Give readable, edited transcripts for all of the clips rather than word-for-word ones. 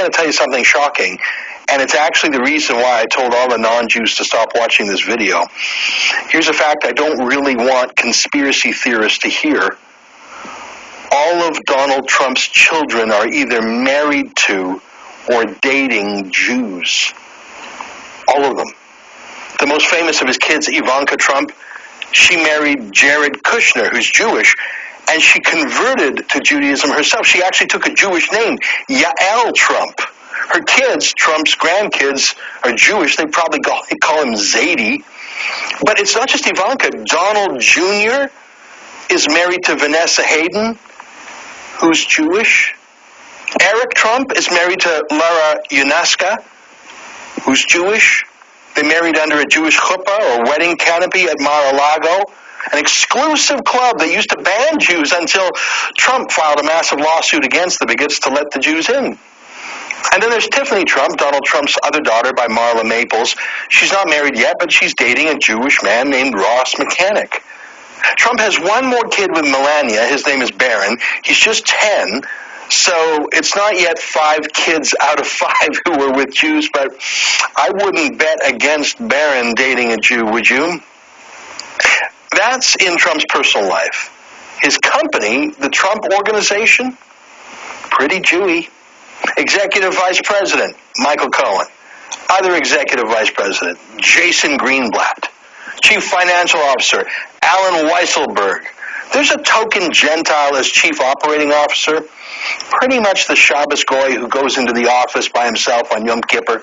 going to tell you something shocking, and it's actually the reason why I told all the non-Jews to stop watching this video. Here's a fact I don't really want conspiracy theorists to hear. All of Donald Trump's children are either married to or dating Jews. All of them. The most famous of his kids, Ivanka Trump, she married Jared Kushner, who's Jewish, and she converted to Judaism herself. She actually took a Jewish name, Yael Trump. Her kids, Trump's grandkids, are Jewish. They probably call him Zadie. But it's not just Ivanka. Donald Jr. is married to Vanessa Hayden, who's Jewish. Eric Trump is married to Lara Yunaska, who's Jewish. They married under a Jewish chuppah or wedding canopy at Mar-a-Lago, an exclusive club that used to ban Jews until Trump filed a massive lawsuit against the bigots to let the Jews in. And then there's Tiffany Trump, Donald Trump's other daughter by Marla Maples. She's not married yet, but she's dating a Jewish man named Ross Mechanic. Trump has one more kid with Melania. His name is Barron. He's just 10, so it's not yet 5 kids out of 5 who were with Jews, but I wouldn't bet against Barron dating a Jew, would you? That's in Trump's personal life. His company, the Trump Organization, pretty Jewy. Executive Vice President, Michael Cohen. Other Executive Vice President, Jason Greenblatt. Chief Financial Officer, Alan Weisselberg. There's a token Gentile as Chief Operating Officer. Pretty much the Shabbos Goy who goes into the office by himself on Yom Kippur.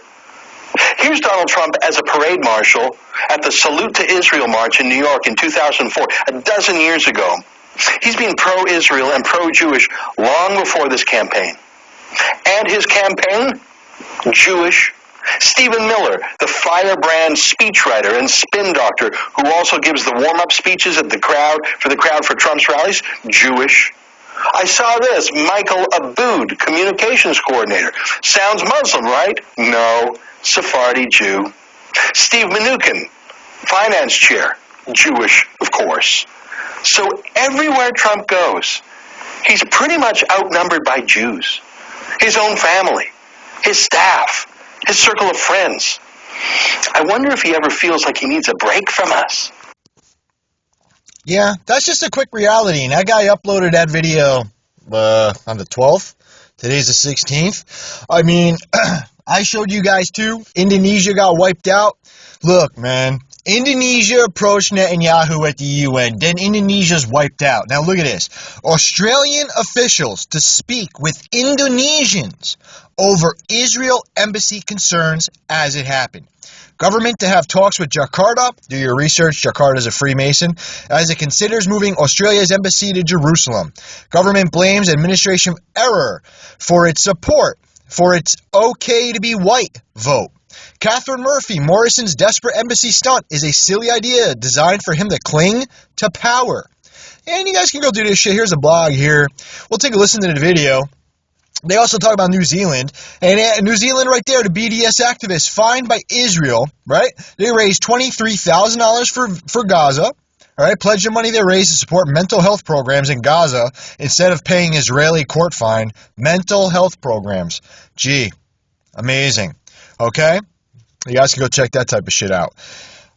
Here's Donald Trump as a parade marshal at the Salute to Israel March in New York in 2004, a dozen years ago. He's been pro-Israel and pro-Jewish long before this campaign. And his campaign? Jewish. Stephen Miller, the firebrand speechwriter and spin doctor who also gives the warm-up speeches at the crowd for Trump's rallies? Jewish. I saw this. Michael Aboud, communications coordinator. Sounds Muslim, right? No. Sephardi Jew. Steve Mnuchin, finance chair. Jewish, of course. So everywhere Trump goes, he's pretty much outnumbered by Jews. His own family, his staff, his circle of friends. I wonder if he ever feels like he needs a break from us. Yeah, that's just a quick reality. And that guy uploaded that video on the 12th. Today's the 16th. I mean, I showed you guys too. Indonesia got wiped out. Look, man. Indonesia approached Netanyahu at the UN. Then Indonesia's wiped out. Now look at this. Australian officials to speak with Indonesians over Israel embassy concerns as it happened. Government to have talks with Jakarta. Do your research. Jakarta is a Freemason. As it considers moving Australia's embassy to Jerusalem. Government blames administration error for its support for its okay to be white vote. Catherine Murphy, Morrison's desperate embassy stunt is a silly idea designed for him to cling to power. And you guys can go do this shit. Here's a blog here. We'll take a listen to the video. They also talk about New Zealand. And New Zealand right there, the BDS activists fined by Israel, right? They raised $23,000 for Gaza. All right, pledge the money they raised to support mental health programs in Gaza instead of paying Israeli court fine. Mental health programs. Gee, amazing. Okay? You guys can go check that type of shit out.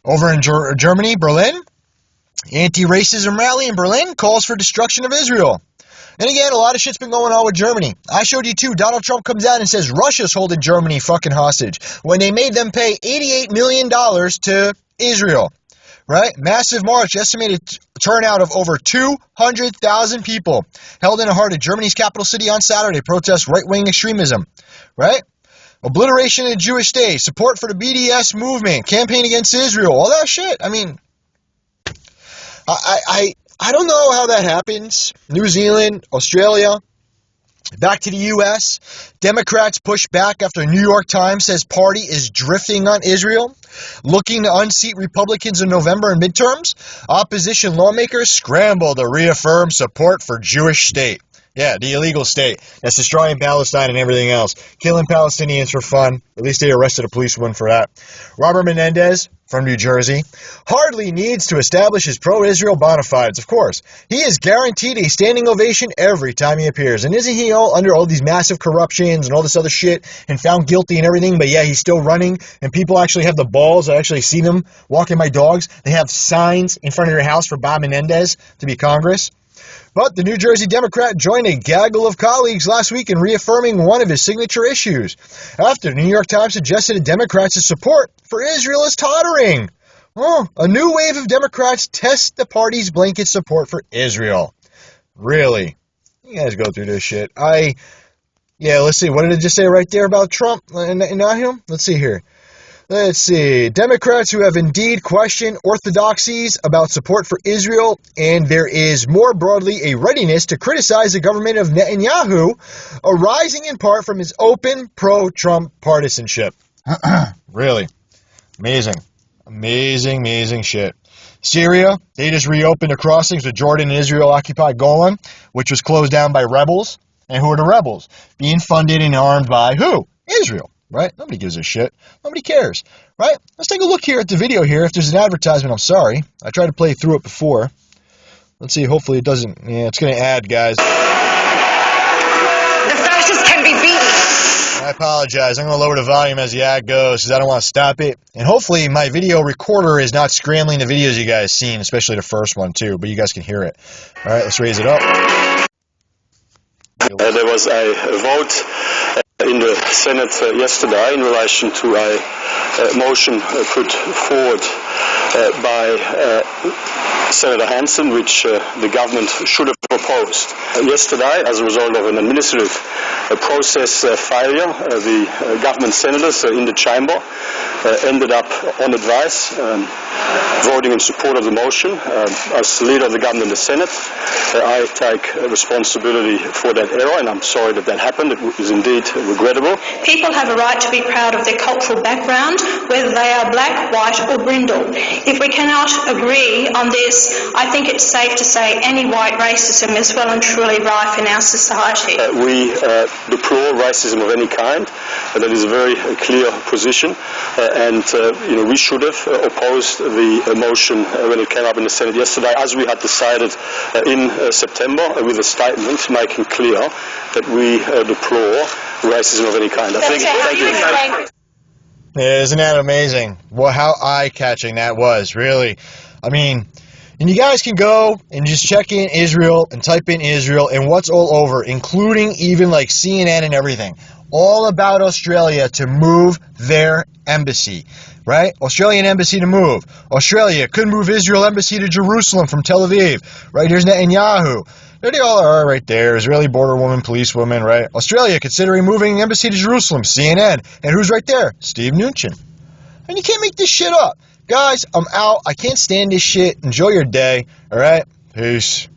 Over in Germany, Berlin, anti-racism rally in Berlin calls for destruction of Israel. And again, a lot of shit's been going on with Germany. I showed you too. Donald Trump comes out and says Russia's holding Germany fucking hostage when they made them pay $88 million to Israel. Right? Massive march, estimated turnout of over 200,000 people held in the heart of Germany's capital city on Saturday. Protest right-wing extremism. Right? Obliteration of the Jewish state, support for the BDS movement, campaign against Israel, all that shit. I mean, I don't know how that happens. New Zealand, Australia, back to the U.S. Democrats push back after New York Times says party is drifting on Israel, looking to unseat Republicans in November in midterms. Opposition lawmakers scramble to reaffirm support for Jewish state. Yeah, the illegal state that's destroying Palestine and everything else. Killing Palestinians for fun. At least they arrested a policewoman for that. Robert Menendez from New Jersey hardly needs to establish his pro-Israel bona fides, of course. He is guaranteed a standing ovation every time he appears. And isn't he all under all these massive corruptions and all this other shit and found guilty and everything? But yeah, he's still running. And people actually have the balls. I actually see them walking my dogs. They have signs in front of their house for Bob Menendez to be Congress. But the New Jersey Democrat joined a gaggle of colleagues last week in reaffirming one of his signature issues, after the New York Times suggested the Democrats' support for Israel is tottering. A new wave of Democrats test the party's blanket support for Israel. Really? You guys go through this shit. Let's see. What did it just say right there about Trump and not him? Let's see here. Let's see. Democrats who have indeed questioned orthodoxies about support for Israel, and there is more broadly a readiness to criticize the government of Netanyahu, arising in part from his open pro-Trump partisanship. Really. Amazing shit. Syria, they just reopened the crossings with Jordan and Israel-occupied Golan, which was closed down by rebels. And who are the rebels? Being funded and armed by who? Israel. Right? Nobody gives a shit. Nobody cares. Right? Let's take a look here at the video here. If there's an advertisement, I'm sorry. I tried to play through it before. Let's see. Hopefully it doesn't. Yeah, it's going to add, guys. The fascists can be beaten. I apologize. I'm going to lower the volume as the ad goes because I don't want to stop it. And hopefully my video recorder is not scrambling the videos you guys seen, especially the first one too, but you guys can hear it. All right, let's raise it up. There was a vote in the Senate yesterday in relation to a motion put forward by Senator Hansen, which the government should have opposed. Yesterday, as a result of an administrative process failure, the government senators in the chamber ended up on advice voting in support of the motion. As leader of the government in the Senate, I take responsibility for that error, and I'm sorry that happened. It was indeed regrettable. People have a right to be proud of their cultural background, whether they are black, white or brindle. If we cannot agree on this, I think it's safe to say any white racism is well and truly rife in our society. We deplore racism of any kind. That is a very clear position, and we should have opposed the motion when it came up in the Senate yesterday, as we had decided in September, with a statement making clear that we deplore racism of any kind. Thank you. Isn't that amazing? Well, how eye-catching that was, really. I mean, and you guys can go and just check in Israel and type in Israel and what's all over, including even like CNN and everything. All about Australia to move their embassy, right? Australian embassy to move. Australia could move Israel embassy to Jerusalem from Tel Aviv, right? Here's Netanyahu. There they all are right there. Israeli border woman, police woman, right? Australia considering moving embassy to Jerusalem, CNN. And who's right there? Steve Mnuchin. And you can't make this shit up. Guys, I'm out. I can't stand this shit. Enjoy your day, all right? Peace.